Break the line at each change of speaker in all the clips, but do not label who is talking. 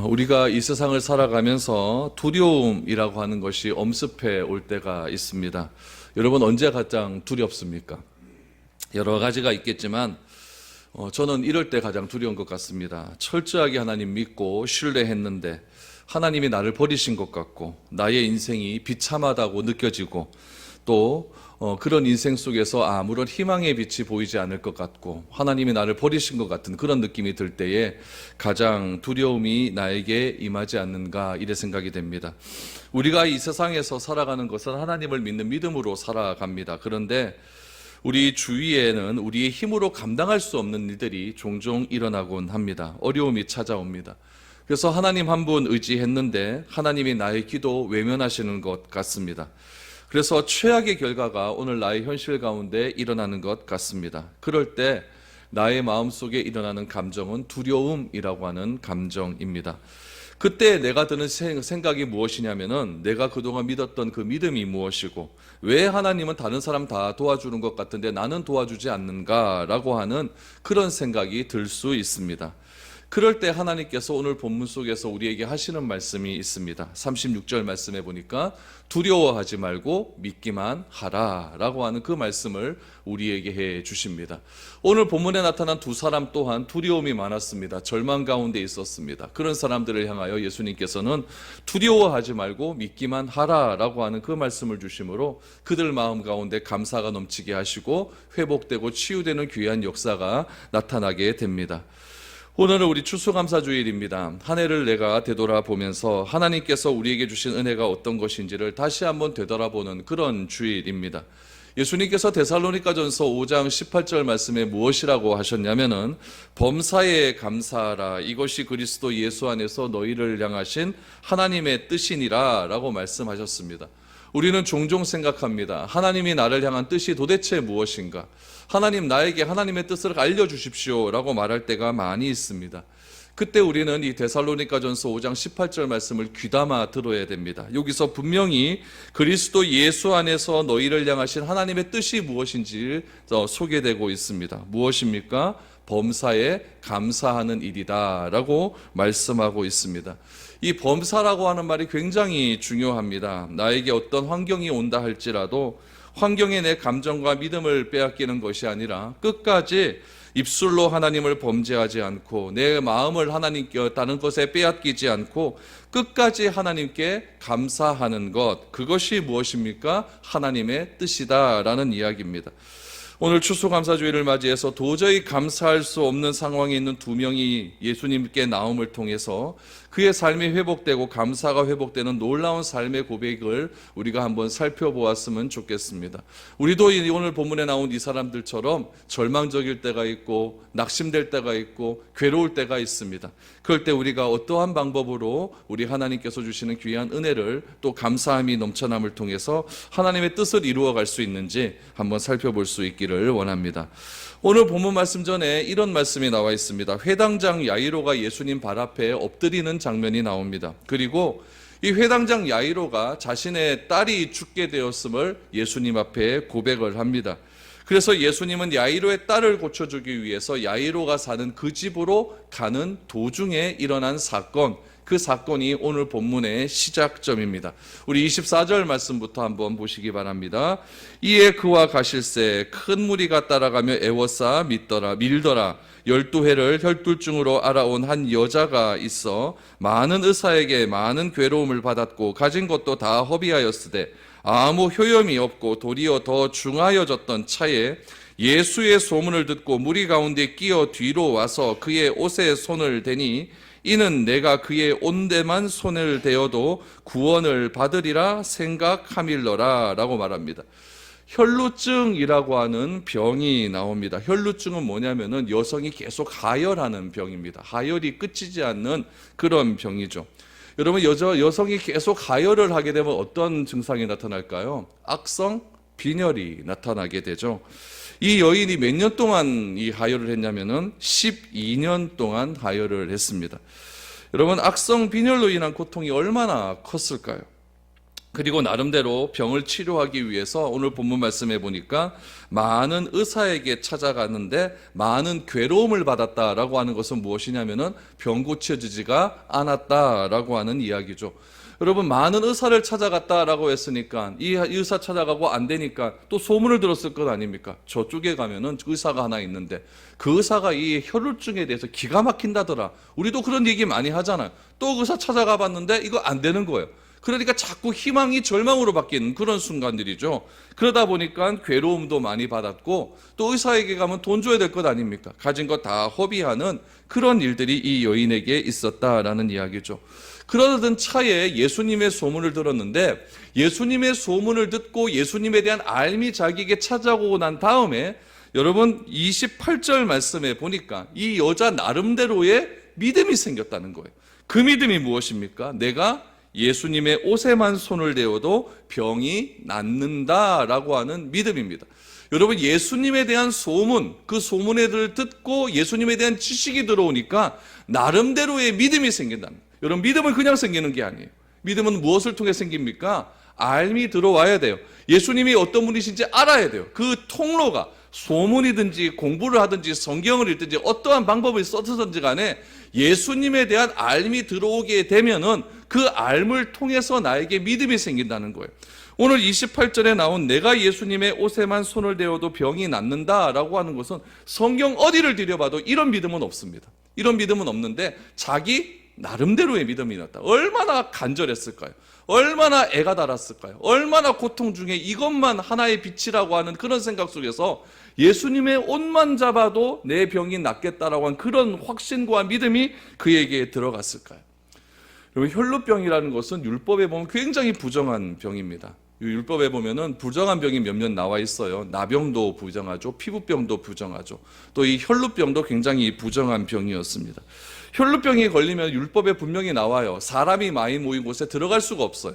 우리가 이 세상을 살아가면서 두려움이라고 하는 것이 엄습해 올 때가 있습니다. 여러분, 언제 가장 두렵습니까? 여러 가지가 있겠지만 저는 이럴 때 가장 두려운 것 같습니다. 철저하게 하나님 믿고 신뢰했는데 하나님이 나를 버리신 것 같고 나의 인생이 비참하다고 느껴지고 또 그런 인생 속에서 아무런 희망의 빛이 보이지 않을 것 같고 하나님이 나를 버리신 것 같은 그런 느낌이 들 때에 가장 두려움이 나에게 임하지 않는가, 이래 생각이 됩니다. 우리가 이 세상에서 살아가는 것은 하나님을 믿는 믿음으로 살아갑니다. 그런데 우리 주위에는 우리의 힘으로 감당할 수 없는 일들이 종종 일어나곤 합니다. 어려움이 찾아옵니다. 그래서 하나님 한 분 의지했는데 하나님이 나의 기도 외면하시는 것 같습니다. 그래서 최악의 결과가 오늘 나의 현실 가운데 일어나는 것 같습니다. 그럴 때 나의 마음속에 일어나는 감정은 두려움이라고 하는 감정입니다. 그때 내가 드는 생각이 무엇이냐면은 내가 그동안 믿었던 그 믿음이 무엇이고 왜 하나님은 다른 사람 다 도와주는 것 같은데 나는 도와주지 않는가라고 하는 그런 생각이 들 수 있습니다. 그럴 때 하나님께서 오늘 본문 속에서 우리에게 하시는 말씀이 있습니다. 36절 말씀에 보니까 두려워하지 말고 믿기만 하라 라고 하는 그 말씀을 우리에게 해 주십니다. 오늘 본문에 나타난 두 사람 또한 두려움이 많았습니다. 절망 가운데 있었습니다. 그런 사람들을 향하여 예수님께서는 두려워하지 말고 믿기만 하라 라고 하는 그 말씀을 주심으로 그들 마음 가운데 감사가 넘치게 하시고 회복되고 치유되는 귀한 역사가 나타나게 됩니다. 오늘은 우리 추수감사주일입니다. 한 해를 내가 되돌아보면서 하나님께서 우리에게 주신 은혜가 어떤 것인지를 다시 한번 되돌아보는 그런 주일입니다. 예수님께서 데살로니가전서 5장 18절 말씀에 무엇이라고 하셨냐면은 범사에 감사하라, 이것이 그리스도 예수 안에서 너희를 향하신 하나님의 뜻이니라 라고 말씀하셨습니다. 우리는 종종 생각합니다. 하나님이 나를 향한 뜻이 도대체 무엇인가? 하나님, 나에게 하나님의 뜻을 알려주십시오 라고 말할 때가 많이 있습니다. 그때 우리는 이 데살로니가전서 5장 18절 말씀을 귀담아 들어야 됩니다. 여기서 분명히 그리스도 예수 안에서 너희를 향하신 하나님의 뜻이 무엇인지 소개되고 있습니다. 무엇입니까? 범사에 감사하는 일이다 라고 말씀하고 있습니다. 이 범사라고 하는 말이 굉장히 중요합니다. 나에게 어떤 환경이 온다 할지라도 환경에 내 감정과 믿음을 빼앗기는 것이 아니라 끝까지 입술로 하나님을 범죄하지 않고 내 마음을 하나님께 다른 것에 빼앗기지 않고 끝까지 하나님께 감사하는 것, 그것이 무엇입니까? 하나님의 뜻이다라는 이야기입니다. 오늘 추수감사주일을 맞이해서 도저히 감사할 수 없는 상황에 있는 두 명이 예수님께 나옴을 통해서 그의 삶이 회복되고 감사가 회복되는 놀라운 삶의 고백을 우리가 한번 살펴보았으면 좋겠습니다. 우리도 오늘 본문에 나온 이 사람들처럼 절망적일 때가 있고 낙심될 때가 있고 괴로울 때가 있습니다. 그럴 때 우리가 어떠한 방법으로 우리 하나님께서 주시는 귀한 은혜를 또 감사함이 넘쳐남을 통해서 하나님의 뜻을 이루어갈 수 있는지 한번 살펴볼 수 있기를 원합니다. 오늘 본문 말씀 전에 이런 말씀이 나와 있습니다. 회당장 야이로가 예수님 발 앞에 엎드리는 장면이 나옵니다. 그리고 이 회당장 야이로가 자신의 딸이 죽게 되었음을 예수님 앞에 고백을 합니다. 그래서 예수님은 야이로의 딸을 고쳐주기 위해서 야이로가 사는 그 집으로 가는 도중에 일어난 사건, 그 사건이 오늘 본문의 시작점입니다. 우리 24절 말씀부터 한번 보시기 바랍니다. 이에 그와 가실새 큰 무리가 따라가며 애워싸 밀더라. 12해를 혈툴증으로 알아온 한 여자가 있어 많은 의사에게 많은 괴로움을 받았고 가진 것도 다 허비하였으되 아무 효염이 없고 도리어 더 중하여졌던 차에 예수의 소문을 듣고 무리 가운데 끼어 뒤로 와서 그의 옷에 손을 대니 이는 내가 그의 온데만 손을 대어도 구원을 받으리라 생각함일러라 라고 말합니다. 혈루증이라고 하는 병이 나옵니다. 혈루증은 뭐냐면은 여성이 계속 하혈하는 병입니다. 하혈이 끝이지 않는 그런 병이죠. 여러분, 여성이 계속 하혈을 하게 되면 어떤 증상이 나타날까요? 악성 빈혈이 나타나게 되죠. 이 여인이 몇 년 동안 이 하혈을 했냐면은 12년 동안 하혈을 했습니다. 여러분, 악성 빈혈로 인한 고통이 얼마나 컸을까요? 그리고 나름대로 병을 치료하기 위해서 오늘 본문 말씀해 보니까 많은 의사에게 찾아가는데 많은 괴로움을 받았다라고 하는 것은 무엇이냐면은 병 고쳐지지가 않았다라고 하는 이야기죠. 여러분, 많은 의사를 찾아갔다라고 했으니까 이 의사 찾아가고 안 되니까 또 소문을 들었을 것 아닙니까? 저쪽에 가면은 의사가 하나 있는데 그 의사가 이 혈루증에 대해서 기가 막힌다더라. 우리도 그런 얘기 많이 하잖아요. 또 의사 찾아가 봤는데 이거 안 되는 거예요. 그러니까 자꾸 희망이 절망으로 바뀌는 그런 순간들이죠. 그러다 보니까 괴로움도 많이 받았고 또 의사에게 가면 돈 줘야 될 것 아닙니까? 가진 것 다 허비하는 그런 일들이 이 여인에게 있었다라는 이야기죠. 그러던 차에 예수님의 소문을 들었는데 예수님의 소문을 듣고 예수님에 대한 알미 자기에게 찾아오고 난 다음에 여러분 28절 말씀에 보니까 이 여자 나름대로의 믿음이 생겼다는 거예요. 그 믿음이 무엇입니까? 내가 예수님의 옷에만 손을 대어도 병이 낫는다라고 하는 믿음입니다. 여러분, 예수님에 대한 소문, 그 소문을 듣고 예수님에 대한 지식이 들어오니까 나름대로의 믿음이 생긴다는 거예요. 여러분, 믿음은 그냥 생기는 게 아니에요. 믿음은 무엇을 통해 생깁니까? 알미 들어와야 돼요. 예수님이 어떤 분이신지 알아야 돼요. 그 통로가 소문이든지 공부를 하든지 성경을 읽든지 어떠한 방법을 써서든지 간에 예수님에 대한 알미 들어오게 되면은 그 알을 통해서 나에게 믿음이 생긴다는 거예요. 오늘 28절에 나온 내가 예수님의 옷에만 손을 대어도 병이 낫는다라고 하는 것은 성경 어디를 들여봐도 이런 믿음은 없습니다. 이런 믿음은 없는데 자기 나름대로의 믿음이 났다. 얼마나 간절했을까요? 얼마나 애가 달았을까요? 얼마나 고통 중에 이것만 하나의 빛이라고 하는 그런 생각 속에서 예수님의 옷만 잡아도 내 병이 낫겠다라고 하는 그런 확신과 믿음이 그에게 들어갔을까요? 여러분, 혈루병이라는 것은 율법에 보면 굉장히 부정한 병입니다. 율법에 보면은 부정한 병이 몇몇 나와 있어요. 나병도 부정하죠. 피부병도 부정하죠. 또 이 혈루병도 굉장히 부정한 병이었습니다. 혈루병이 걸리면 율법에 분명히 나와요. 사람이 많이 모인 곳에 들어갈 수가 없어요.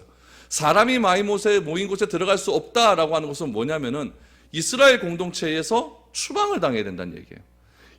사람이 많이 모인 곳에 들어갈 수 없다라고 하는 것은 뭐냐면은 이스라엘 공동체에서 추방을 당해야 된다는 얘기예요.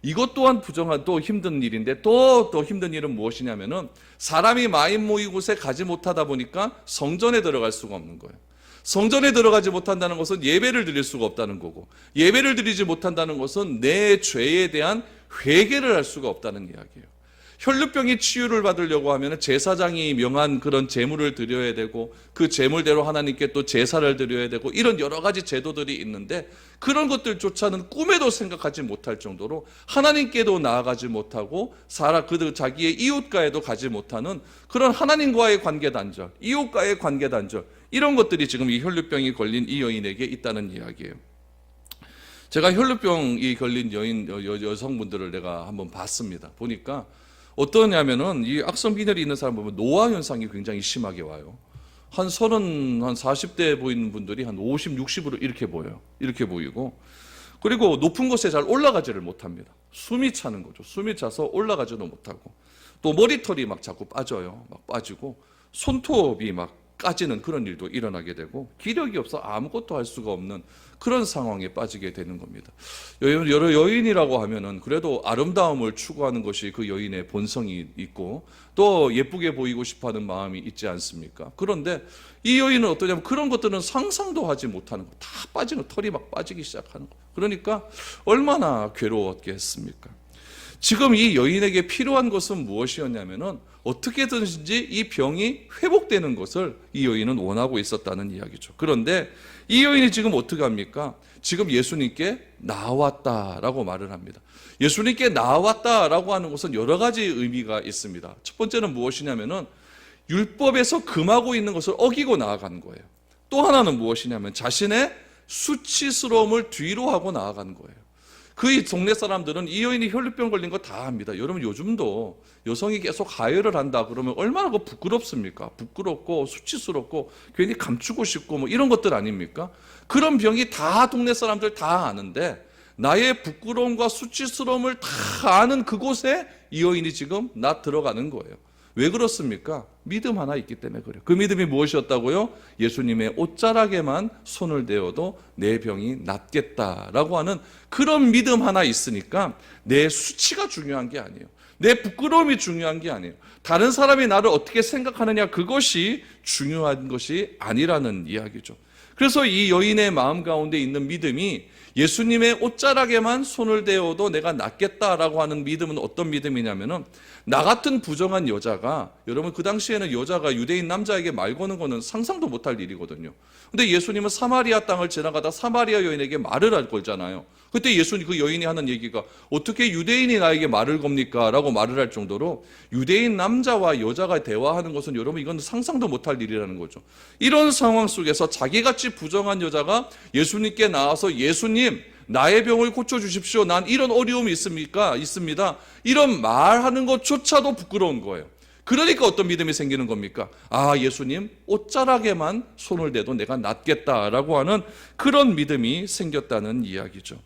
이것 또한 부정한 또 힘든 일인데 또 힘든 일은 무엇이냐면은 사람이 많이 모인 곳에 가지 못하다 보니까 성전에 들어갈 수가 없는 거예요. 성전에 들어가지 못한다는 것은 예배를 드릴 수가 없다는 거고, 예배를 드리지 못한다는 것은 내 죄에 대한 회개를 할 수가 없다는 이야기예요. 혈루병이 치유를 받으려고 하면 제사장이 명한 그런 제물을 드려야 되고 그 제물대로 하나님께 또 제사를 드려야 되고 이런 여러 가지 제도들이 있는데 그런 것들조차는 꿈에도 생각하지 못할 정도로 하나님께도 나아가지 못하고 자기의 이웃과에도 가지 못하는 그런 하나님과의 관계 단절, 이웃과의 관계 단절, 이런 것들이 지금 이 혈루병이 걸린 이 여인에게 있다는 이야기예요. 제가 혈루병이 걸린 여성분들을 내가 한번 봤습니다. 보니까 어떠냐면은 이 악성 빈혈이 있는 사람 보면 노화 현상이 굉장히 심하게 와요. 한 40대 보이는 분들이 한 50, 60으로 이렇게 보여요. 이렇게 보이고, 그리고 높은 곳에 잘 올라가지를 못합니다. 숨이 차는 거죠. 숨이 차서 올라가지도 못하고, 또 머리털이 막 자꾸 빠져요. 막 빠지고, 손톱이 막 까지는 그런 일도 일어나게 되고, 기력이 없어 아무것도 할 수가 없는 그런 상황에 빠지게 되는 겁니다. 여러 여인이라고 하면은 그래도 아름다움을 추구하는 것이 그 여인의 본성이 있고 또 예쁘게 보이고 싶어하는 마음이 있지 않습니까? 그런데 이 여인은 어떠냐면 그런 것들은 상상도 하지 못하는 거, 다 빠지는, 털이 막 빠지기 시작하는 거. 그러니까 얼마나 괴로웠겠습니까? 지금 이 여인에게 필요한 것은 무엇이었냐면은 어떻게든지 이 병이 회복되는 것을 이 여인은 원하고 있었다는 이야기죠. 그런데 이 여인이 지금 어떻게 합니까? 지금 예수님께 나왔다라고 말을 합니다. 예수님께 나왔다라고 하는 것은 여러 가지 의미가 있습니다. 첫 번째는 무엇이냐면은 율법에서 금하고 있는 것을 어기고 나아간 거예요. 또 하나는 무엇이냐면 자신의 수치스러움을 뒤로 하고 나아간 거예요. 그 동네 사람들은 이 여인이 혈루병 걸린 거 다 압니다. 여러분, 요즘도 여성이 계속 가열을 한다 그러면 얼마나 부끄럽습니까? 부끄럽고 수치스럽고 괜히 감추고 싶고 뭐 이런 것들 아닙니까? 그런 병이 다 동네 사람들 다 아는데 나의 부끄러움과 수치스러움을 다 아는 그곳에 이 여인이 지금 들어가는 거예요. 왜 그렇습니까? 믿음 하나 있기 때문에 그래요. 그 믿음이 무엇이었다고요? 예수님의 옷자락에만 손을 대어도 내 병이 낫겠다라고 하는 그런 믿음 하나 있으니까 내 수치가 중요한 게 아니에요. 내 부끄러움이 중요한 게 아니에요. 다른 사람이 나를 어떻게 생각하느냐, 그것이 중요한 것이 아니라는 이야기죠. 그래서 이 여인의 마음 가운데 있는 믿음이 예수님의 옷자락에만 손을 대어도 내가 낫겠다라고 하는 믿음은 어떤 믿음이냐면은, 나 같은 부정한 여자가, 여러분 그 당시에는 여자가 유대인 남자에게 말 거는 거는 상상도 못할 일이거든요. 근데 예수님은 사마리아 땅을 지나가다 사마리아 여인에게 말을 걸잖아요. 그때 예수님, 그 여인이 하는 얘기가 어떻게 유대인이 나에게 말을 겁니까? 라고 말을 할 정도로 유대인 남자와 여자가 대화하는 것은 여러분 이건 상상도 못할 일이라는 거죠. 이런 상황 속에서 자기같이 부정한 여자가 예수님께 나와서 예수님, 나의 병을 고쳐주십시오. 난 이런 어려움이 있습니다. 이런 말하는 것조차도 부끄러운 거예요. 그러니까 어떤 믿음이 생기는 겁니까? 아, 예수님 옷자락에만 손을 대도 내가 낫겠다라고 하는 그런 믿음이 생겼다는 이야기죠.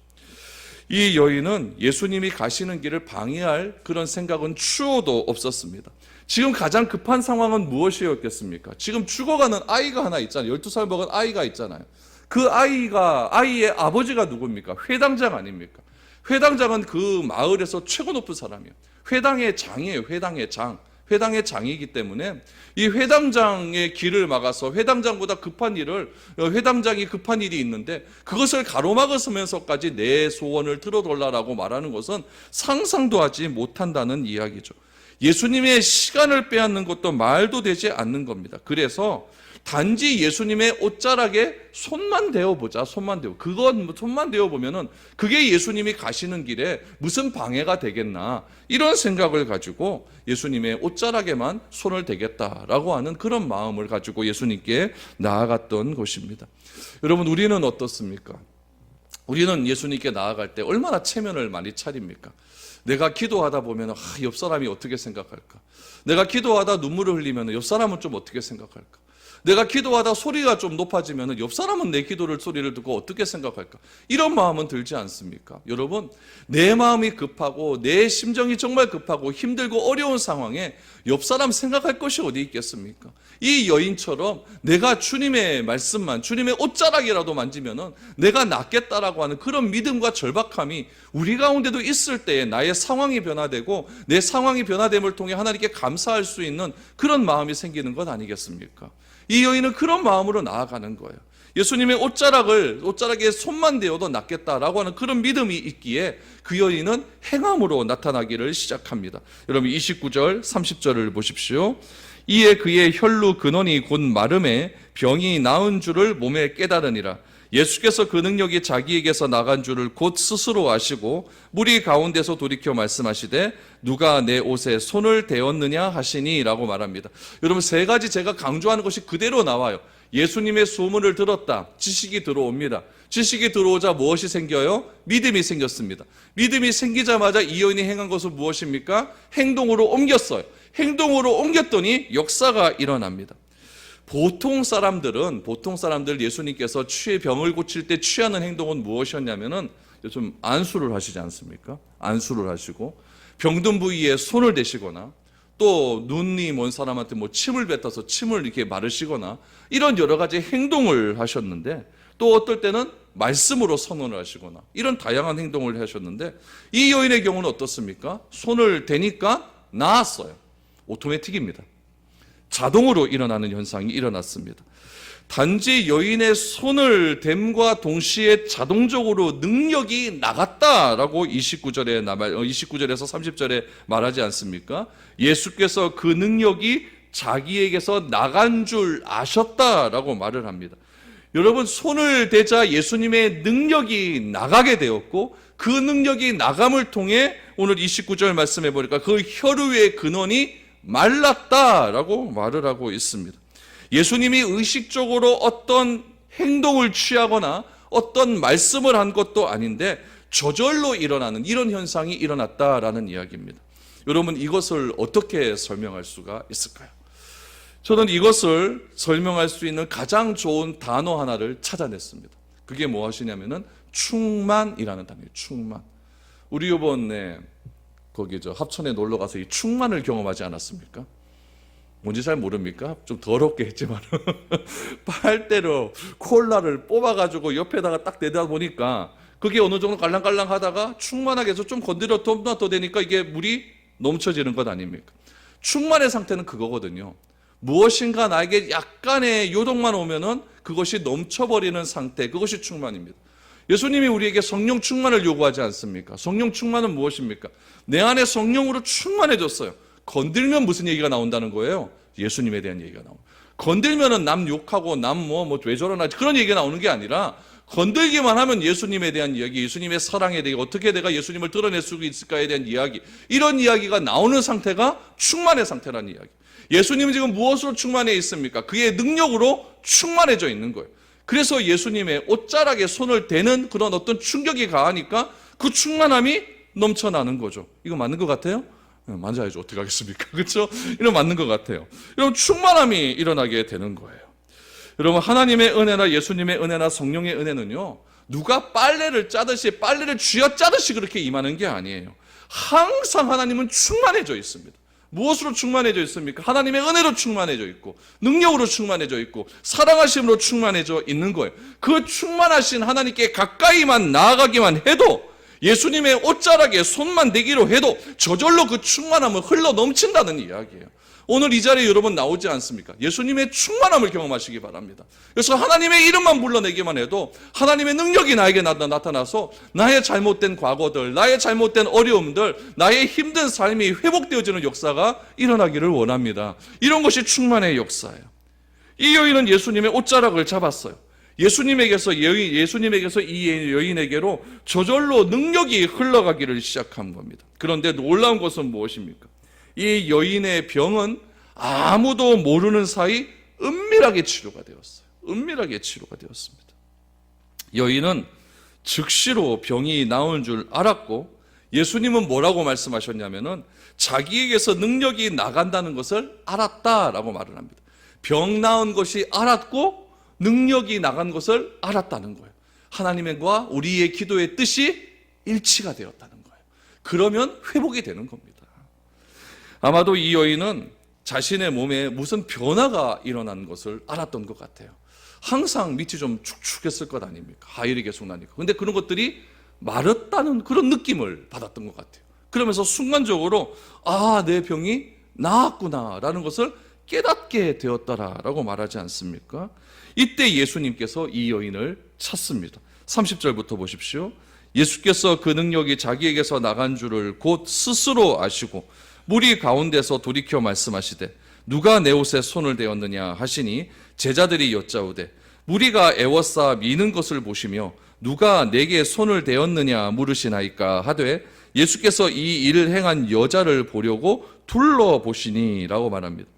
이 여인은 예수님이 가시는 길을 방해할 그런 생각은 추호도 없었습니다. 지금 가장 급한 상황은 무엇이었겠습니까? 지금 죽어가는 아이가 하나 있잖아요. 12살 먹은 아이가 있잖아요. 그 아이의 아버지가 누굽니까? 회당장 아닙니까? 회당장은 그 마을에서 최고 높은 사람이에요. 회당의 장이에요. 회당의 장. 회당의 장이기 때문에 이 회당장의 길을 막아서 회당장보다 급한 일을, 회당장이 급한 일이 있는데 그것을 가로막으면서까지 내 소원을 들어달라고 말하는 것은 상상도 하지 못한다는 이야기죠. 예수님의 시간을 빼앗는 것도 말도 되지 않는 겁니다. 그래서 단지 예수님의 옷자락에 손만 대어보자. 손만 대어보면은 그게 예수님이 가시는 길에 무슨 방해가 되겠나, 이런 생각을 가지고 예수님의 옷자락에만 손을 대겠다라고 하는 그런 마음을 가지고 예수님께 나아갔던 것입니다. 여러분, 우리는 어떻습니까? 우리는 예수님께 나아갈 때 얼마나 체면을 많이 차립니까? 내가 기도하다 보면 옆 사람이 어떻게 생각할까? 내가 기도하다 눈물을 흘리면 옆 사람은 좀 어떻게 생각할까? 내가 기도하다 소리가 좀 높아지면 옆 사람은 내 소리를 듣고 어떻게 생각할까? 이런 마음은 들지 않습니까? 여러분, 내 마음이 급하고 내 심정이 정말 급하고 힘들고 어려운 상황에 옆 사람 생각할 것이 어디 있겠습니까? 이 여인처럼 내가 주님의 말씀만, 주님의 옷자락이라도 만지면은 내가 낫겠다라고 하는 그런 믿음과 절박함이 우리 가운데도 있을 때에 나의 상황이 변화되고 내 상황이 변화됨을 통해 하나님께 감사할 수 있는 그런 마음이 생기는 것 아니겠습니까? 이 여인은 그런 마음으로 나아가는 거예요. 예수님의 옷자락에 손만 대어도 낫겠다라고 하는 그런 믿음이 있기에 그 여인은 행함으로 나타나기를 시작합니다. 여러분 29절 30절을 보십시오. 이에 그의 혈루 근원이 곧 마름에 병이 나은 줄을 몸에 깨달으니라. 예수께서 그 능력이 자기에게서 나간 줄을 곧 스스로 아시고 무리 가운데서 돌이켜 말씀하시되 누가 내 옷에 손을 대었느냐 하시니 라고 말합니다. 여러분, 세 가지 제가 강조하는 것이 그대로 나와요. 예수님의 소문을 들었다. 지식이 들어옵니다. 지식이 들어오자 무엇이 생겨요? 믿음이 생겼습니다. 믿음이 생기자마자 이 여인이 행한 것은 무엇입니까? 행동으로 옮겼어요. 행동으로 옮겼더니 역사가 일어납니다. 보통 사람들 예수님께서 병을 고칠 때 취하는 행동은 무엇이었냐면은 좀 안수를 하시지 않습니까? 안수를 하시고 병든 부위에 손을 대시거나 또 눈이 먼 사람한테 침을 뱉어서 침을 이렇게 마르시거나 이런 여러 가지 행동을 하셨는데, 또 어떨 때는 말씀으로 선언을 하시거나 이런 다양한 행동을 하셨는데, 이 여인의 경우는 어떻습니까? 손을 대니까 나았어요. 오토매틱입니다. 자동으로 일어나는 현상이 일어났습니다. 단지 여인의 손을 댐과 동시에 자동적으로 능력이 나갔다라고 29절에서 30절에 말하지 않습니까? 예수께서 그 능력이 자기에게서 나간 줄 아셨다라고 말을 합니다. 여러분, 손을 대자 예수님의 능력이 나가게 되었고, 그 능력이 나감을 통해 오늘 29절 말씀해 보니까 그 혈루의 근원이 말랐다라고 말을 하고 있습니다. 예수님이 의식적으로 어떤 행동을 취하거나 어떤 말씀을 한 것도 아닌데 저절로 일어나는 이런 현상이 일어났다라는 이야기입니다. 여러분, 이것을 어떻게 설명할 수가 있을까요? 저는 이것을 설명할 수 있는 가장 좋은 단어 하나를 찾아냈습니다. 그게 무엇이냐면은 충만이라는 단어예요. 충만. 우리 이번에 합천에 놀러 가서 이 충만을 경험하지 않았습니까? 뭔지 잘 모릅니까? 좀 더럽게 했지만 빨대로 콜라를 뽑아가지고 옆에다가 딱 대다 보니까 그게 어느 정도 깔랑깔랑 하다가 충만하게 해서 좀 건드려 더 되니까 이게 물이 넘쳐지는 것 아닙니까? 충만의 상태는 그거거든요. 무엇인가 나에게 약간의 요동만 오면은 그것이 넘쳐버리는 상태, 그것이 충만입니다. 예수님이 우리에게 성령 충만을 요구하지 않습니까? 성령 충만은 무엇입니까? 내 안에 성령으로 충만해졌어요. 건들면 무슨 얘기가 나온다는 거예요? 예수님에 대한 얘기가 나옵니다. 건들면은 남 욕하고 남 왜 저러나 그런 얘기가 나오는 게 아니라 건들기만 하면 예수님에 대한 이야기, 예수님의 사랑에 대해 어떻게 내가 예수님을 드러낼 수 있을까에 대한 이야기, 이런 이야기가 나오는 상태가 충만의 상태라는 이야기. 예수님은 지금 무엇으로 충만해 있습니까? 그의 능력으로 충만해져 있는 거예요. 그래서 예수님의 옷자락에 손을 대는 그런 어떤 충격이 가하니까 그 충만함이 넘쳐나는 거죠. 이거 맞는 것 같아요? 맞아야죠. 어떻게 하겠습니까? 그렇죠? 이거 맞는 것 같아요. 여러분, 충만함이 일어나게 되는 거예요. 여러분, 하나님의 은혜나 예수님의 은혜나 성령의 은혜는요, 누가 빨래를 짜듯이 빨래를 쥐어짜듯이 그렇게 임하는 게 아니에요. 항상 하나님은 충만해져 있습니다. 무엇으로 충만해져 있습니까? 하나님의 은혜로 충만해져 있고, 능력으로 충만해져 있고, 사랑하심으로 충만해져 있는 거예요. 그 충만하신 하나님께 가까이만 나아가기만 해도, 예수님의 옷자락에 손만 대기로 해도 저절로 그 충만함을 흘러 넘친다는 이야기예요. 오늘 이 자리에 여러분 나오지 않습니까? 예수님의 충만함을 경험하시기 바랍니다. 그래서 하나님의 이름만 불러내기만 해도 하나님의 능력이 나에게 나타나서 나의 잘못된 과거들, 나의 잘못된 어려움들, 나의 힘든 삶이 회복되어지는 역사가 일어나기를 원합니다. 이런 것이 충만의 역사예요. 이 여인은 예수님의 옷자락을 잡았어요. 예수님에게서 이 여인에게로 저절로 능력이 흘러가기를 시작한 겁니다. 그런데 놀라운 것은 무엇입니까? 이 여인의 병은 아무도 모르는 사이 은밀하게 치료가 되었어요. 은밀하게 치료가 되었습니다. 여인은 즉시로 병이 나온 줄 알았고, 예수님은 뭐라고 말씀하셨냐면은 자기에게서 능력이 나간다는 것을 알았다라고 말을 합니다. 병 나은 것이 알았고 능력이 나간 것을 알았다는 거예요. 하나님과 우리의 기도의 뜻이 일치가 되었다는 거예요. 그러면 회복이 되는 겁니다. 아마도 이 여인은 자신의 몸에 무슨 변화가 일어난 것을 알았던 것 같아요. 항상 밑이 좀 축축했을 것 아닙니까? 하혈이 계속 나니까. 근데 그런 것들이 마르다는 그런 느낌을 받았던 것 같아요. 그러면서 순간적으로 내 병이 나았구나라는 것을 깨닫게 되었다라고 말하지 않습니까? 이때 예수님께서 이 여인을 찾습니다. 30절부터 보십시오. 예수께서 그 능력이 자기에게서 나간 줄을 곧 스스로 아시고 무리 가운데서 돌이켜 말씀하시되 누가 내 옷에 손을 대었느냐 하시니 제자들이 여짜오되 무리가 애워싸 미는 것을 보시며 누가 내게 손을 대었느냐 물으시나이까 하되 예수께서 이 일을 행한 여자를 보려고 둘러보시니 라고 말합니다.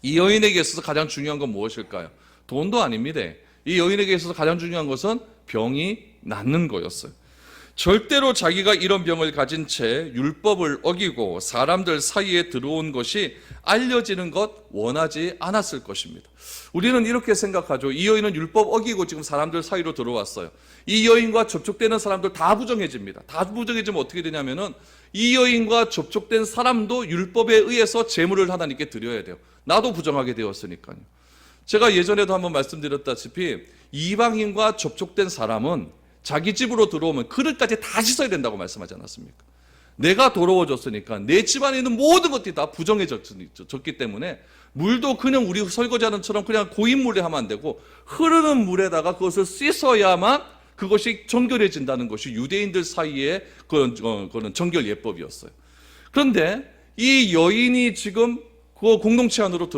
이 여인에게 있어서 가장 중요한 건 무엇일까요? 돈도 아닙니다. 이 여인에게 있어서 가장 중요한 것은 병이 낫는 거였어요. 절대로 자기가 이런 병을 가진 채 율법을 어기고 사람들 사이에 들어온 것이 알려지는 것 원하지 않았을 것입니다. 우리는 이렇게 생각하죠. 이 여인은 율법 어기고 지금 사람들 사이로 들어왔어요. 이 여인과 접촉되는 사람들 다 부정해집니다. 다 부정해지면 어떻게 되냐면은 이 여인과 접촉된 사람도 율법에 의해서 제물을 하나님께 드려야 돼요. 나도 부정하게 되었으니까요. 제가 예전에도 한번 말씀드렸다시피 이방인과 접촉된 사람은 자기 집으로 들어오면 그릇까지 다 씻어야 된다고 말씀하지 않았습니까? 내가 더러워졌으니까 내 집안에 있는 모든 것들이 다 부정해졌기 때문에 물도 그냥 우리 설거지하는 처럼 그냥 고인물에 하면 안 되고 흐르는 물에다가 그것을 씻어야만 그것이 정결해진다는 것이 유대인들 사이에 그런 정결 예법이었어요. 그런데 이 여인이 지금 그 공동체 안으로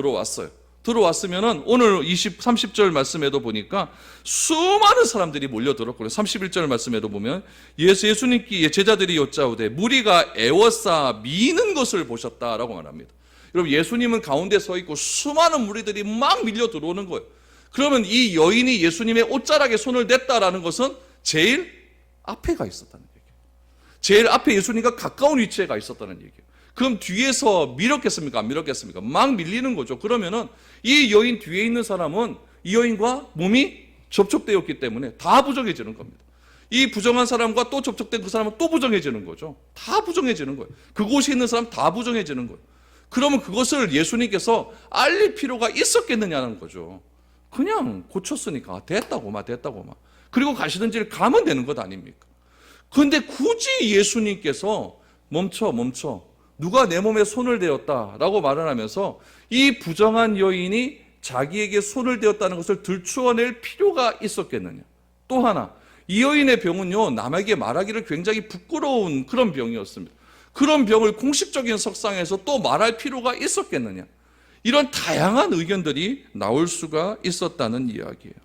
들어왔으면은 오늘 30절 말씀에도 보니까 수많은 사람들이 몰려들었고요. 31절 말씀에도 보면 예수님께 제자들이 여짜오되 무리가 애워싸 미는 것을 보셨다라고 말합니다. 여러분, 예수님은 가운데 서 있고 수많은 무리들이 막 밀려 들어오는 거예요. 그러면 이 여인이 예수님의 옷자락에 손을 댔다라는 것은 제일 앞에 가 있었다는 얘기예요. 제일 앞에 예수님과 가까운 위치에 가 있었다는 얘기예요. 그럼 뒤에서 밀었겠습니까? 안 밀었겠습니까? 막 밀리는 거죠. 그러면은 이 여인 뒤에 있는 사람은 이 여인과 몸이 접촉되었기 때문에 다 부정해지는 겁니다. 이 부정한 사람과 또 접촉된 그 사람은 또 부정해지는 거죠. 다 부정해지는 거예요. 그곳에 있는 사람 다 부정해지는 거예요. 그러면 그것을 예수님께서 알릴 필요가 있었겠느냐는 거죠. 그냥 고쳤으니까 됐다고 막. 그리고 가시던 길 가면 되는 것 아닙니까? 그런데 굳이 예수님께서 멈춰. 누가 내 몸에 손을 대었다라고 말을 하면서 이 부정한 여인이 자기에게 손을 대었다는 것을 들추어낼 필요가 있었겠느냐. 또 하나, 이 여인의 병은요, 남에게 말하기를 굉장히 부끄러운 그런 병이었습니다. 그런 병을 공식적인 석상에서 또 말할 필요가 있었겠느냐. 이런 다양한 의견들이 나올 수가 있었다는 이야기예요.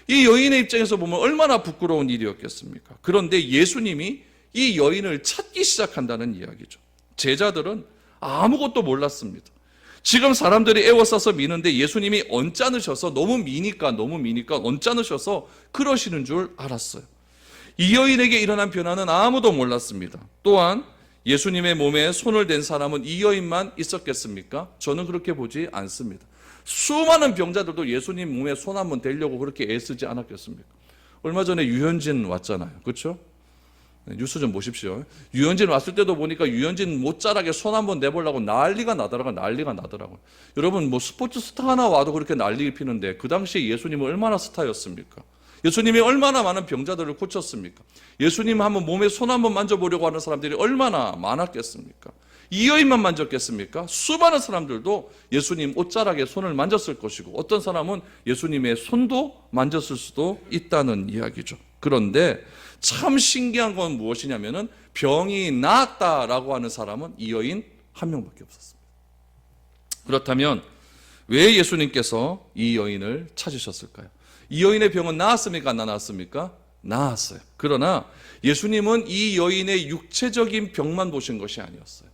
이 여인의 입장에서 보면 얼마나 부끄러운 일이었겠습니까? 그런데 예수님이 이 여인을 찾기 시작한다는 이야기죠. 제자들은 아무것도 몰랐습니다. 지금 사람들이 애워싸서 미는데 예수님이 언짢으셔서 너무 미니까 언짢으셔서 그러시는 줄 알았어요. 이 여인에게 일어난 변화는 아무도 몰랐습니다. 또한 예수님의 몸에 손을 댄 사람은 이 여인만 있었겠습니까? 저는 그렇게 보지 않습니다. 수많은 병자들도 예수님 몸에 손 한번 대려고 그렇게 애쓰지 않았겠습니까? 얼마 전에 유현진 왔잖아요. 그렇죠? 뉴스 좀 보십시오. 유현진 왔을 때도 보니까 유현진 못자라게 손 한번 내보려고 난리가 나더라고요. 여러분, 뭐 스포츠 스타 하나 와도 그렇게 난리 피는데 그 당시에 예수님은 얼마나 스타였습니까? 예수님이 얼마나 많은 병자들을 고쳤습니까? 예수님 한번 몸에 손 한번 만져보려고 하는 사람들이 얼마나 많았겠습니까? 이 여인만 만졌겠습니까? 수많은 사람들도 예수님 옷자락에 손을 만졌을 것이고 어떤 사람은 예수님의 손도 만졌을 수도 있다는 이야기죠. 그런데 참 신기한 건 무엇이냐면은 병이 나았다라고 하는 사람은 이 여인 한 명밖에 없었습니다. 그렇다면 왜 예수님께서 이 여인을 찾으셨을까요? 이 여인의 병은 나았습니까? 안 나았습니까? 나았어요. 그러나 예수님은 이 여인의 육체적인 병만 보신 것이 아니었어요.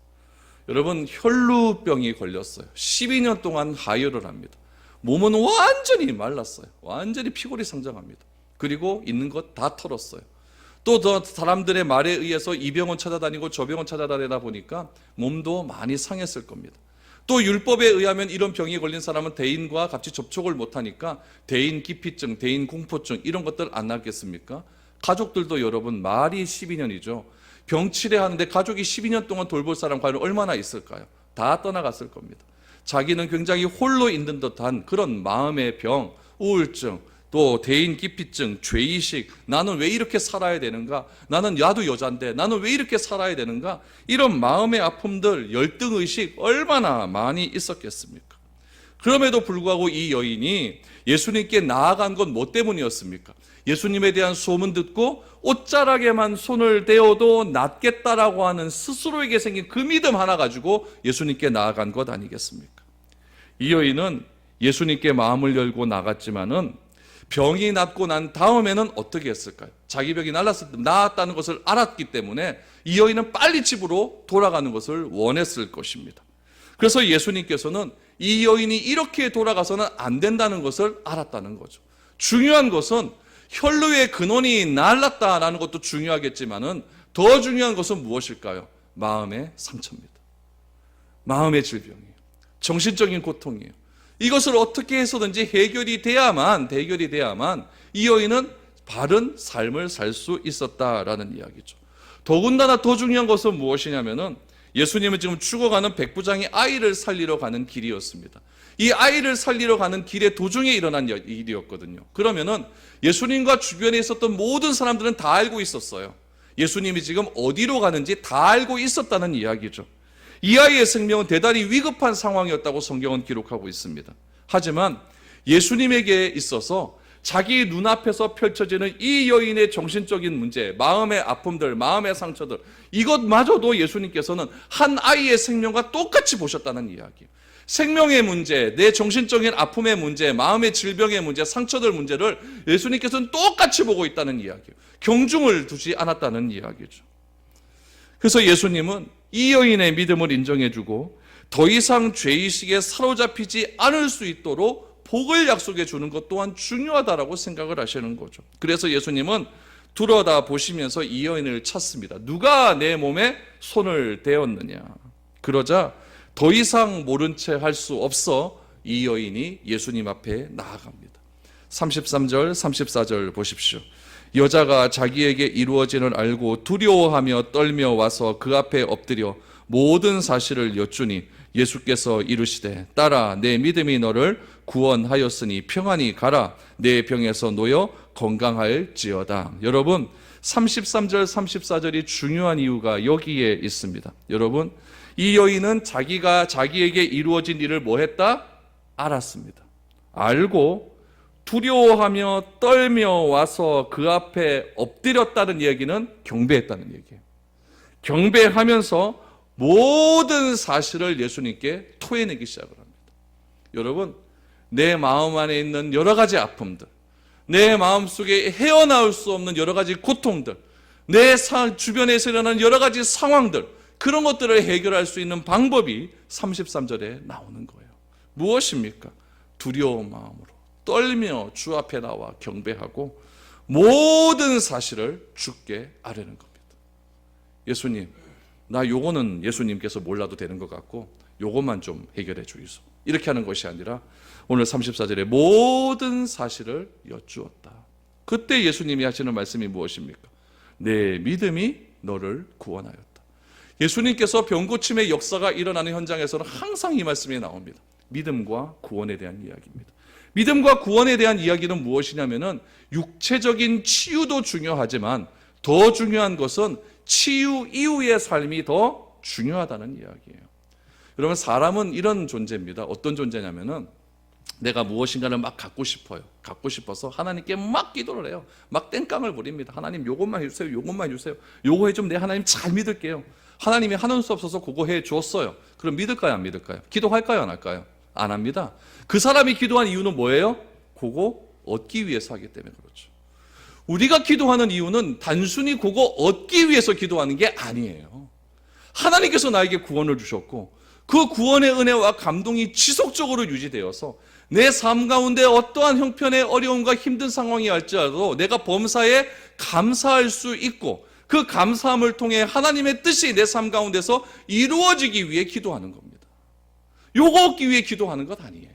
여러분, 혈루병이 걸렸어요. 12년 동안 하혈을 합니다. 몸은 완전히 말랐어요. 완전히 피골이 상장합니다. 그리고 있는 것 다 털었어요. 또 더 사람들의 말에 의해서 이 병원 찾아다니고 저 병원 찾아다니다 보니까 몸도 많이 상했을 겁니다. 또 율법에 의하면 이런 병이 걸린 사람은 대인과 같이 접촉을 못하니까 대인 기피증, 대인 공포증 이런 것들 안 낫겠습니까? 가족들도 여러분 말이 12년이죠. 병치레하는데 가족이 12년 동안 돌볼 사람 과연 얼마나 있을까요? 다 떠나갔을 겁니다. 자기는 굉장히 홀로 있는 듯한 그런 마음의 병, 우울증, 또 대인 기피증, 죄의식, 나는 왜 이렇게 살아야 되는가? 나도 여잔데 나는 왜 이렇게 살아야 되는가? 이런 마음의 아픔들, 열등의식 얼마나 많이 있었겠습니까? 그럼에도 불구하고 이 여인이 예수님께 나아간 건 뭐 때문이었습니까? 예수님에 대한 소문 듣고 옷자락에만 손을 대어도 낫겠다라고 하는 스스로에게 생긴 그 믿음 하나 가지고 예수님께 나아간 것 아니겠습니까? 이 여인은 예수님께 마음을 열고 나갔지만은 병이 낫고 난 다음에는 어떻게 했을까요? 자기 병이 나았다는 것을 알았기 때문에 이 여인은 빨리 집으로 돌아가는 것을 원했을 것입니다. 그래서 예수님께서는 이 여인이 이렇게 돌아가서는 안 된다는 것을 알았다는 거죠. 중요한 것은 혈루의 근원이 날랐다라는 것도 중요하겠지만은 더 중요한 것은 무엇일까요? 마음의 상처입니다. 마음의 질병이에요. 정신적인 고통이에요. 이것을 어떻게 해서든지 해결이 돼야만 이 여인은 바른 삶을 살 수 있었다라는 이야기죠. 더군다나 더 중요한 것은 무엇이냐면은 예수님은 지금 죽어가는 백부장이 아이를 살리러 가는 길이었습니다. 이 아이를 살리러 가는 길의 도중에 일어난 일이었거든요. 그러면은 예수님과 주변에 있었던 모든 사람들은 다 알고 있었어요. 예수님이 지금 어디로 가는지 다 알고 있었다는 이야기죠. 이 아이의 생명은 대단히 위급한 상황이었다고 성경은 기록하고 있습니다. 하지만 예수님에게 있어서 자기 눈앞에서 펼쳐지는 이 여인의 정신적인 문제, 마음의 아픔들, 마음의 상처들, 이것마저도 예수님께서는 한 아이의 생명과 똑같이 보셨다는 이야기예요. 생명의 문제, 내 정신적인 아픔의 문제, 마음의 질병의 문제, 상처들 문제를 예수님께서는 똑같이 보고 있다는 이야기예요. 경중을 두지 않았다는 이야기죠. 그래서 예수님은 이 여인의 믿음을 인정해주고 더 이상 죄의식에 사로잡히지 않을 수 있도록 복을 약속해 주는 것 또한 중요하다라고 생각을 하시는 거죠. 그래서 예수님은 들여다 보시면서 이 여인을 찾습니다. 누가 내 몸에 손을 대었느냐. 그러자 더 이상 모른 채 할 수 없어 이 여인이 예수님 앞에 나아갑니다. 33절, 34절 보십시오. 여자가 자기에게 이루어진을 알고 두려워하며 떨며 와서 그 앞에 엎드려 모든 사실을 여쭈니 예수께서 이르시되 딸아 내 믿음이 너를 구원하였으니 평안히 가라 내 병에서 놓여 건강할지어다. 여러분 33절 34절이 중요한 이유가 여기에 있습니다. 여러분 이 여인은 자기에게 이루어진 일을 뭐 했다? 알았습니다. 알고 두려워하며 떨며 와서 그 앞에 엎드렸다는 이야기는 경배했다는 얘기예요. 경배하면서 모든 사실을 예수님께 토해내기 시작을 합니다. 여러분, 내 마음 안에 있는 여러 가지 아픔들, 내 마음속에 헤어나올 수 없는 여러 가지 고통들, 내 주변에서 일어나는 여러 가지 상황들, 그런 것들을 해결할 수 있는 방법이 33절에 나오는 거예요. 무엇입니까? 두려운 마음으로 떨며 주 앞에 나와 경배하고 모든 사실을 주께 아뢰는 겁니다. 예수님, 나 요거는 예수님께서 몰라도 되는 것 같고 요것만 좀 해결해 주이소. 이렇게 하는 것이 아니라 오늘 34절에 모든 사실을 여쭈었다. 그때 예수님이 하시는 말씀이 무엇입니까? 내 믿음이 너를 구원하였다. 예수님께서 병고침의 역사가 일어나는 현장에서는 항상 이 말씀이 나옵니다. 믿음과 구원에 대한 이야기입니다. 믿음과 구원에 대한 이야기는 무엇이냐면은 육체적인 치유도 중요하지만 더 중요한 것은 치유 이후의 삶이 더 중요하다는 이야기예요. 여러분, 사람은 이런 존재입니다. 어떤 존재냐면은 내가 무엇인가를 막 갖고 싶어요. 갖고 싶어서 하나님께 막 기도를 해요. 막 땡깡을 부립니다. 하나님 요것만 해주세요. 요것만 해주세요. 요거 해주면 내 하나님 잘 믿을게요. 하나님이 하는 수 없어서 그거 해주었어요. 그럼 믿을까요? 안 믿을까요? 기도할까요? 안 할까요? 안 합니다. 그 사람이 기도한 이유는 뭐예요? 그거 얻기 위해서 하기 때문에 그렇죠. 우리가 기도하는 이유는 단순히 그거 얻기 위해서 기도하는 게 아니에요. 하나님께서 나에게 구원을 주셨고 그 구원의 은혜와 감동이 지속적으로 유지되어서 내 삶 가운데 어떠한 형편의 어려움과 힘든 상황이 할지라도 내가 범사에 감사할 수 있고 그 감사함을 통해 하나님의 뜻이 내 삶 가운데서 이루어지기 위해 기도하는 겁니다. 요거 얻기 위해 기도하는 것 아니에요.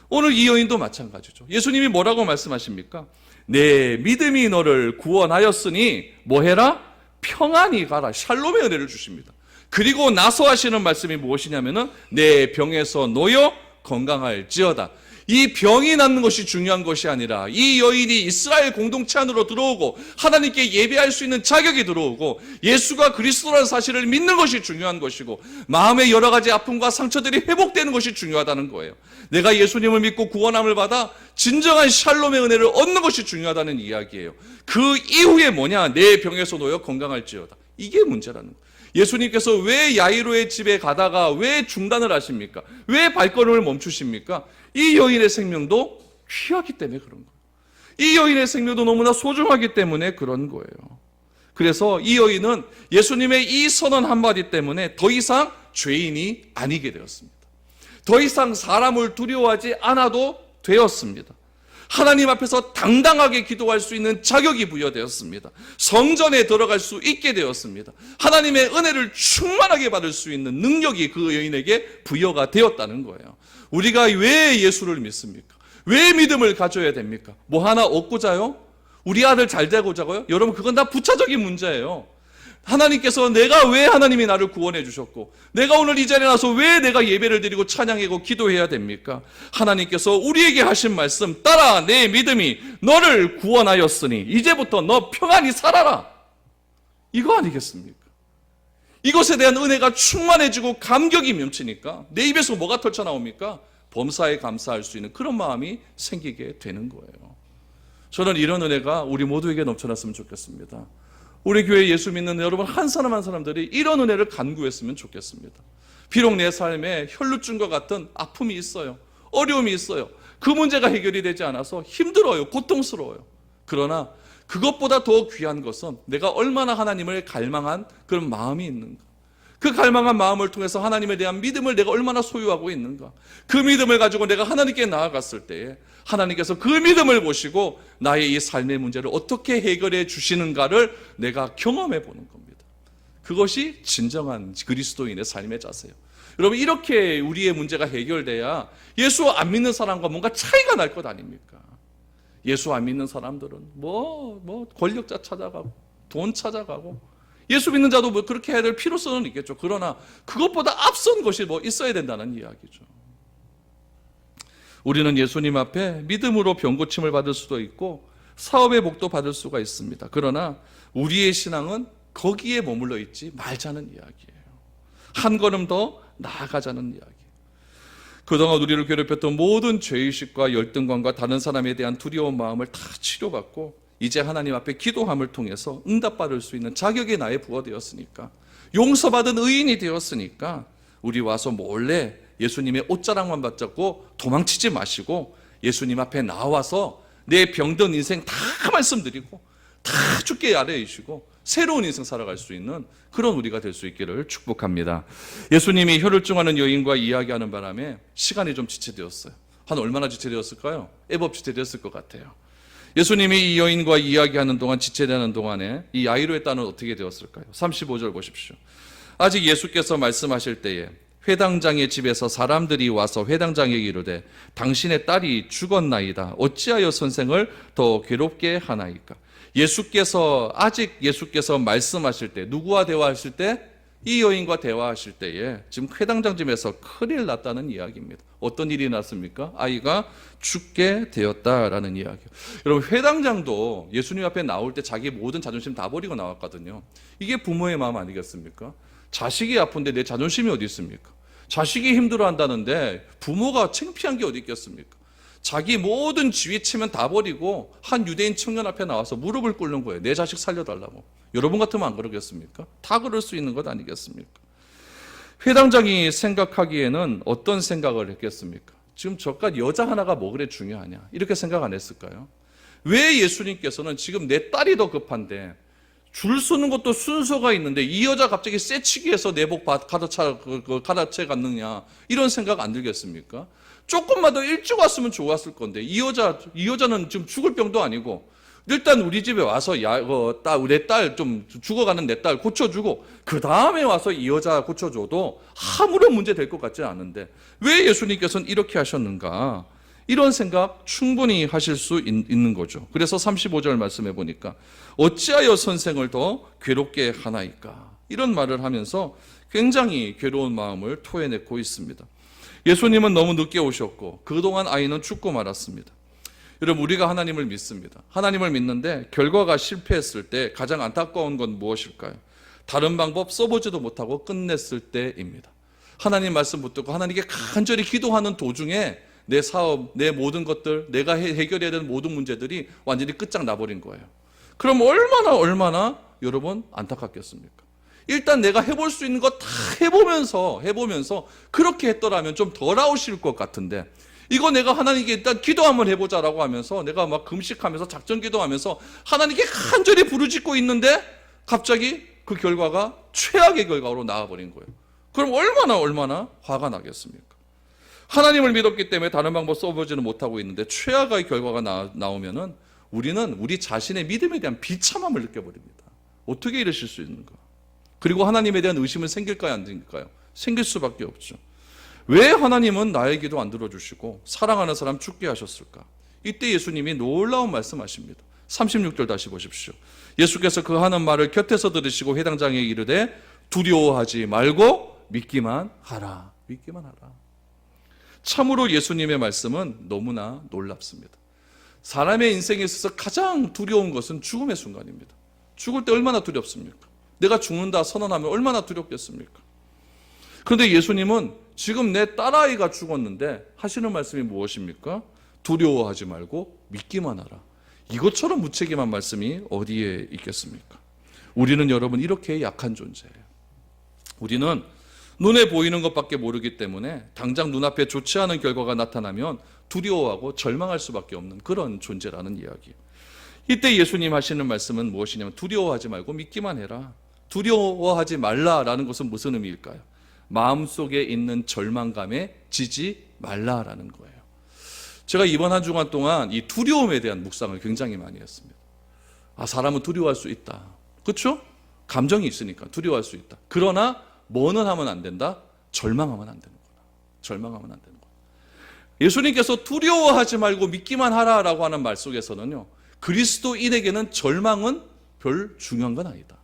오늘 이 여인도 마찬가지죠. 예수님이 뭐라고 말씀하십니까? 내 믿음이 너를 구원하였으니 뭐 해라? 평안히 가라. 샬롬의 은혜를 주십니다. 그리고 나서 하시는 말씀이 무엇이냐면은 내 병에서 놓여 건강할지어다. 이 병이 낫는 것이 중요한 것이 아니라 이 여인이 이스라엘 공동체 안으로 들어오고 하나님께 예배할 수 있는 자격이 들어오고 예수가 그리스도라는 사실을 믿는 것이 중요한 것이고 마음의 여러 가지 아픔과 상처들이 회복되는 것이 중요하다는 거예요. 내가 예수님을 믿고 구원함을 받아 진정한 샬롬의 은혜를 얻는 것이 중요하다는 이야기예요. 그 이후에 뭐냐? 내 병에서 놓여 건강할지어다. 이게 문제라는 거예요. 예수님께서 왜 야이로의 집에 가다가 왜 중단을 하십니까? 왜 발걸음을 멈추십니까? 이 여인의 생명도 귀하기 때문에 그런 거예요. 이 여인의 생명도 너무나 소중하기 때문에 그런 거예요. 그래서 이 여인은 예수님의 이 선언 한마디 때문에 더 이상 죄인이 아니게 되었습니다. 더 이상 사람을 두려워하지 않아도 되었습니다. 하나님 앞에서 당당하게 기도할 수 있는 자격이 부여되었습니다. 성전에 들어갈 수 있게 되었습니다. 하나님의 은혜를 충만하게 받을 수 있는 능력이 그 여인에게 부여가 되었다는 거예요. 우리가 왜 예수를 믿습니까? 왜 믿음을 가져야 됩니까? 뭐 하나 얻고자요? 우리 아들 잘 되고자고요? 여러분, 그건 다 부차적인 문제예요. 하나님께서 내가 왜 하나님이 나를 구원해 주셨고 내가 오늘 이 자리에 나서 왜 내가 예배를 드리고 찬양하고 기도해야 됩니까? 하나님께서 우리에게 하신 말씀 따라 내 믿음이 너를 구원하였으니 이제부터 너 평안히 살아라. 이거 아니겠습니까? 이것에 대한 은혜가 충만해지고 감격이 넘치니까 내 입에서 뭐가 털쳐나옵니까? 범사에 감사할 수 있는 그런 마음이 생기게 되는 거예요. 저는 이런 은혜가 우리 모두에게 넘쳐났으면 좋겠습니다. 우리 교회 예수 믿는 여러분 한 사람 한 사람들이 이런 은혜를 간구했으면 좋겠습니다. 비록 내 삶에 혈루증과 같은 아픔이 있어요. 어려움이 있어요. 그 문제가 해결이 되지 않아서 힘들어요. 고통스러워요. 그러나 그것보다 더 귀한 것은 내가 얼마나 하나님을 갈망한 그런 마음이 있는가. 그 갈망한 마음을 통해서 하나님에 대한 믿음을 내가 얼마나 소유하고 있는가. 그 믿음을 가지고 내가 하나님께 나아갔을 때에 하나님께서 그 믿음을 보시고 나의 이 삶의 문제를 어떻게 해결해 주시는가를 내가 경험해 보는 겁니다. 그것이 진정한 그리스도인의 삶의 자세예요. 여러분, 이렇게 우리의 문제가 해결돼야 예수 안 믿는 사람과 뭔가 차이가 날 것 아닙니까? 예수 안 믿는 사람들은 뭐 권력자 찾아가고 돈 찾아가고 예수 믿는 자도 뭐 그렇게 해야 될 필요성은 있겠죠. 그러나 그것보다 앞선 것이 뭐 있어야 된다는 이야기죠. 우리는 예수님 앞에 믿음으로 병고침을 받을 수도 있고 사업의 복도 받을 수가 있습니다. 그러나 우리의 신앙은 거기에 머물러 있지 말자는 이야기예요. 한 걸음 더 나아가자는 이야기. 그동안 우리를 괴롭혔던 모든 죄의식과 열등감과 다른 사람에 대한 두려운 마음을 다 치료받고 이제 하나님 앞에 기도함을 통해서 응답받을 수 있는 자격이 나에 부어되었으니까, 용서받은 의인이 되었으니까 우리 와서 몰래 예수님의 옷자락만 받잡고 도망치지 마시고 예수님 앞에 나와서 내 병든 인생 다 말씀드리고 다 주께 아뢰이시고 새로운 인생 살아갈 수 있는 그런 우리가 될 수 있기를 축복합니다. 예수님이 혈루증하는 여인과 이야기하는 바람에 시간이 좀 지체되었어요. 한 얼마나 지체되었을까요? 애법 지체되었을 것 같아요. 예수님이 이 여인과 이야기하는 동안, 지체되는 동안에 이 야이로의 딸은 어떻게 되었을까요? 35절 보십시오. 아직 예수께서 말씀하실 때에 회당장의 집에서 사람들이 와서 회당장에게 이르되 당신의 딸이 죽었나이다. 어찌하여 선생을 더 괴롭게 하나이까? 아직 예수께서 말씀하실 때, 누구와 대화하실 때? 이 여인과 대화하실 때에 지금 회당장 집에서 큰일 났다는 이야기입니다. 어떤 일이 났습니까? 아이가 죽게 되었다라는 이야기요. 여러분, 회당장도 예수님 앞에 나올 때 자기 모든 자존심 다 버리고 나왔거든요. 이게 부모의 마음 아니겠습니까? 자식이 아픈데 내 자존심이 어디 있습니까? 자식이 힘들어한다는데 부모가 창피한 게 어디 있겠습니까? 자기 모든 지위치면 다 버리고 한 유대인 청년 앞에 나와서 무릎을 꿇는 거예요. 내 자식 살려달라고. 여러분 같으면 안 그러겠습니까? 다 그럴 수 있는 것 아니겠습니까? 회당장이 생각하기에는 어떤 생각을 했겠습니까? 지금 저깟 여자 하나가 뭐 그래 중요하냐? 이렇게 생각 안 했을까요? 왜 예수님께서는 지금 내 딸이 더 급한데 줄 서는 것도 순서가 있는데 이 여자 갑자기 쎄치기 해서 내 복 가르쳐 갔느냐, 이런 생각 안 들겠습니까? 조금만 더 일찍 왔으면 좋았을 건데 이 여자는 지금 죽을 병도 아니고 일단 우리 집에 와서 내 딸 좀 죽어가는 내 딸 고쳐주고 그 다음에 와서 이 여자 고쳐줘도 아무런 문제 될 것 같지 않은데 왜 예수님께서는 이렇게 하셨는가? 이런 생각 충분히 하실 수 있는 거죠. 그래서 35절 말씀해 보니까 어찌하여 선생을 더 괴롭게 하나이까? 이런 말을 하면서 굉장히 괴로운 마음을 토해내고 있습니다. 예수님은 너무 늦게 오셨고 그동안 아이는 죽고 말았습니다. 여러분, 우리가 하나님을 믿습니다. 하나님을 믿는데 결과가 실패했을 때 가장 안타까운 건 무엇일까요? 다른 방법 써보지도 못하고 끝냈을 때입니다. 하나님 말씀 붙들고 하나님께 간절히 기도하는 도중에 내 사업, 내 모든 것들, 내가 해결해야 되는 모든 문제들이 완전히 끝장나버린 거예요. 그럼 얼마나 여러분 안타깝겠습니까? 일단 내가 해볼 수 있는 거 다 해보면서 그렇게 했더라면 좀 덜 아우실 것 같은데 이거 내가 하나님께 일단 기도 한번 해보자라고 하면서 내가 막 금식하면서 작전 기도하면서 하나님께 간절히 부르짖고 있는데 갑자기 그 결과가 최악의 결과로 나와버린 거예요. 그럼 얼마나 화가 나겠습니까? 하나님을 믿었기 때문에 다른 방법 써보지는 못하고 있는데 최악의 결과가 나오면은 우리는 우리 자신의 믿음에 대한 비참함을 느껴버립니다. 어떻게 이러실 수 있는가? 그리고 하나님에 대한 의심은 생길까요, 안 생길까요? 생길 수밖에 없죠. 왜 하나님은 나의 기도 안 들어주시고 사랑하는 사람 죽게 하셨을까? 이때 예수님이 놀라운 말씀하십니다. 36절 다시 보십시오. 예수께서 그 하는 말을 곁에서 들으시고 회당장에게 이르되 두려워하지 말고 믿기만 하라. 믿기만 하라. 참으로 예수님의 말씀은 너무나 놀랍습니다. 사람의 인생에 있어서 가장 두려운 것은 죽음의 순간입니다. 죽을 때 얼마나 두렵습니까? 내가 죽는다 선언하면 얼마나 두렵겠습니까? 그런데 예수님은 지금 내 딸아이가 죽었는데 하시는 말씀이 무엇입니까? 두려워하지 말고 믿기만 하라. 이것처럼 무책임한 말씀이 어디에 있겠습니까? 우리는 여러분 이렇게 약한 존재예요. 우리는 눈에 보이는 것밖에 모르기 때문에 당장 눈앞에 좋지 않은 결과가 나타나면 두려워하고 절망할 수밖에 없는 그런 존재라는 이야기예요. 이때 예수님 하시는 말씀은 무엇이냐면 두려워하지 말고 믿기만 해라. 두려워하지 말라라는 것은 무슨 의미일까요? 마음속에 있는 절망감에 지지 말라라는 거예요. 제가 이번 한 주간 동안 이 두려움에 대한 묵상을 굉장히 많이 했습니다. 사람은 두려워할 수 있다. 그렇죠? 감정이 있으니까 두려워할 수 있다. 그러나 뭐는 하면 안 된다? 절망하면 안 되는구나. 절망하면 안 되는구나. 예수님께서 두려워하지 말고 믿기만 하라라고 하는 말 속에서는요, 그리스도인에게는 절망은 별 중요한 건 아니다.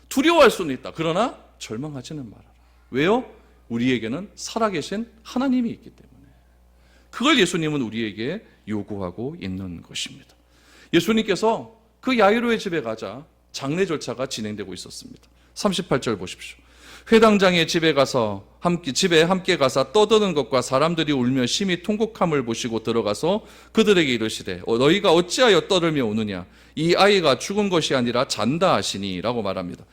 두려워할 수는 있다. 그러나 절망하지는 말아라. 왜요? 우리에게는 살아계신 하나님이 있기 때문에. 그걸 예수님은 우리에게 요구하고 있는 것입니다. 예수님께서 그 야이로의 집에 가자 장례 절차가 진행되고 있었습니다. 38절 보십시오. 회당장의 집에 함께 가서 떠드는 것과 사람들이 울며 심히 통곡함을 보시고 들어가서 그들에게 이르시되 너희가 어찌하여 떠들며 우느냐 이 아이가 죽은 것이 아니라 잔다 하시니 라고 말합니다.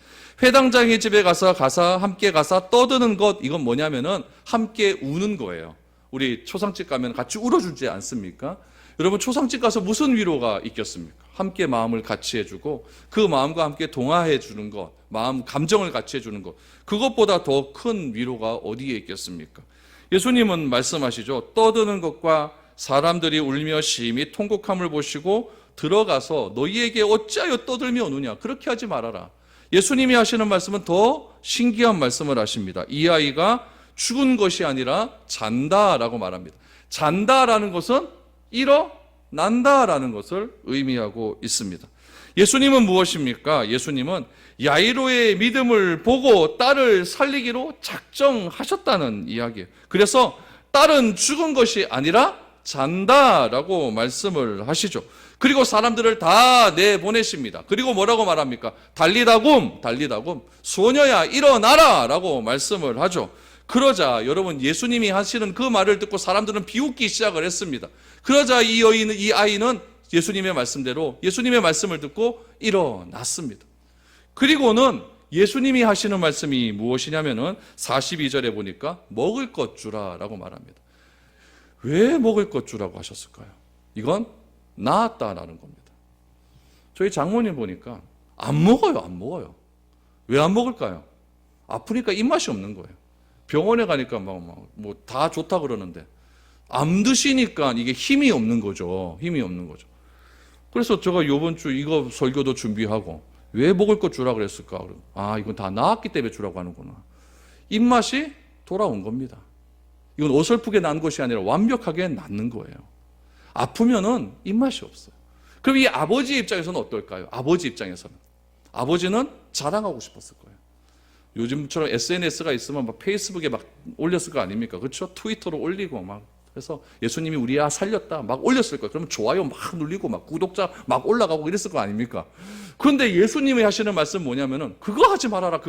회당장의 집에 가서 함께 가서 떠드는 것, 이건 뭐냐면은 함께 우는 거예요. 우리 초상집 가면 같이 울어주지 않습니까? 여러분, 초상집 가서 무슨 위로가 있겠습니까? 함께 마음을 같이 해주고 그 마음과 함께 동화해 주는 것, 마음 감정을 같이 해주는 것, 그것보다 더 큰 위로가 어디에 있겠습니까? 예수님은 말씀하시죠. 떠드는 것과 사람들이 울며 심히 통곡함을 보시고 들어가서 너희에게 어찌하여 떠들며 우느냐, 그렇게 하지 말아라. 예수님이 하시는 말씀은 더 신기한 말씀을 하십니다. 이 아이가 죽은 것이 아니라 잔다라고 말합니다. 잔다라는 것은 일어난다라는 것을 의미하고 있습니다. 예수님은 무엇입니까? 예수님은 야이로의 믿음을 보고 딸을 살리기로 작정하셨다는 이야기예요. 그래서 딸은 죽은 것이 아니라 잔다라고 말씀을 하시죠. 그리고 사람들을 다 내보내십니다. 그리고 뭐라고 말합니까? 달리다굼 소녀야 일어나라 라고 말씀을 하죠. 그러자 여러분, 예수님이 하시는 그 말을 듣고 사람들은 비웃기 시작을 했습니다. 그러자 이 아이는 예수님의 말씀대로 예수님의 말씀을 듣고 일어났습니다. 그리고는 예수님이 하시는 말씀이 무엇이냐면은 42절에 보니까 먹을 것 주라 라고 말합니다. 왜 먹을 것 주라고 하셨을까요? 이건 나았다라는 겁니다. 저희 장모님 보니까 안 먹어요. 왜 안 먹을까요? 아프니까 입맛이 없는 거예요. 병원에 가니까 뭐 다 좋다 그러는데 안 드시니까 이게 힘이 없는 거죠. 그래서 제가 이번 주 이거 설교도 준비하고 왜 먹을 것 주라 그랬을까? 이건 다 나았기 때문에 주라고 하는구나. 입맛이 돌아온 겁니다. 이건 어설프게 난 것이 아니라 완벽하게 낫는 거예요. 아프면은 입맛이 없어요. 그럼 이 아버지 입장에서는 어떨까요? 아버지는 자랑하고 싶었을 거예요. 요즘처럼 SNS가 있으면 막 페이스북에 막 올렸을 거 아닙니까? 그렇죠? 트위터로 올리고 막 해서 예수님이 우리 아 살렸다 막 올렸을 거예요. 그러면 좋아요 막 눌리고 막 구독자 막 올라가고 이랬을 거 아닙니까? 그런데 예수님이 하시는 말씀 뭐냐면은 그거 하지 말아라.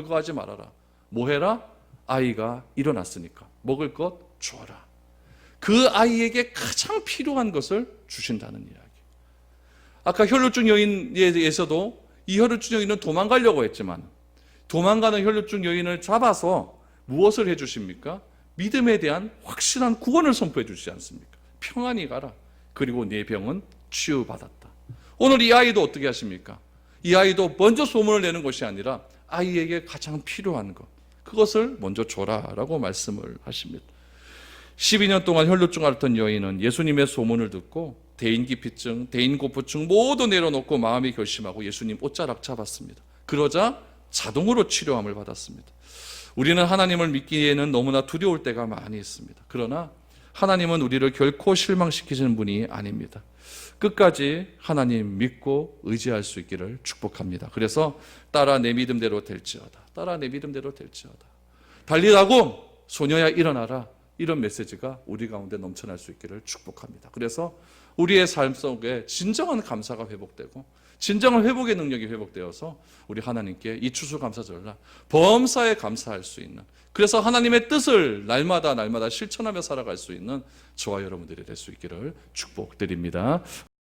뭐 해라? 아이가 일어났으니까 먹을 것 주어라. 그 아이에게 가장 필요한 것을 주신다는 이야기. 아까 혈루증 여인에서도 이 혈루증 여인은 도망가려고 했지만 도망가는 혈루증 여인을 잡아서 무엇을 해주십니까? 믿음에 대한 확실한 구원을 선포해 주시지 않습니까? 평안히 가라. 그리고 네 병은 치유받았다. 오늘 이 아이도 어떻게 하십니까? 이 아이도 먼저 소문을 내는 것이 아니라 아이에게 가장 필요한 것, 그것을 먼저 줘라라고 말씀을 하십니다. 12년 동안 혈루증 앓던 여인은 예수님의 소문을 듣고 대인기피증, 대인고부증 모두 내려놓고 마음이 결심하고 예수님 옷자락 잡았습니다. 그러자 자동으로 치료함을 받았습니다. 우리는 하나님을 믿기에는 너무나 두려울 때가 많이 있습니다. 그러나 하나님은 우리를 결코 실망시키시는 분이 아닙니다. 끝까지 하나님 믿고 의지할 수 있기를 축복합니다. 그래서 딸아 내 믿음대로 될지어다. 달리라고 소녀야 일어나라. 이런 메시지가 우리 가운데 넘쳐날 수 있기를 축복합니다. 그래서 우리의 삶 속에 진정한 감사가 회복되고 진정한 회복의 능력이 회복되어서 우리 하나님께 이 추수감사절날 범사에 감사할 수 있는, 그래서 하나님의 뜻을 날마다 실천하며 살아갈 수 있는 저와 여러분들이 될 수 있기를 축복드립니다.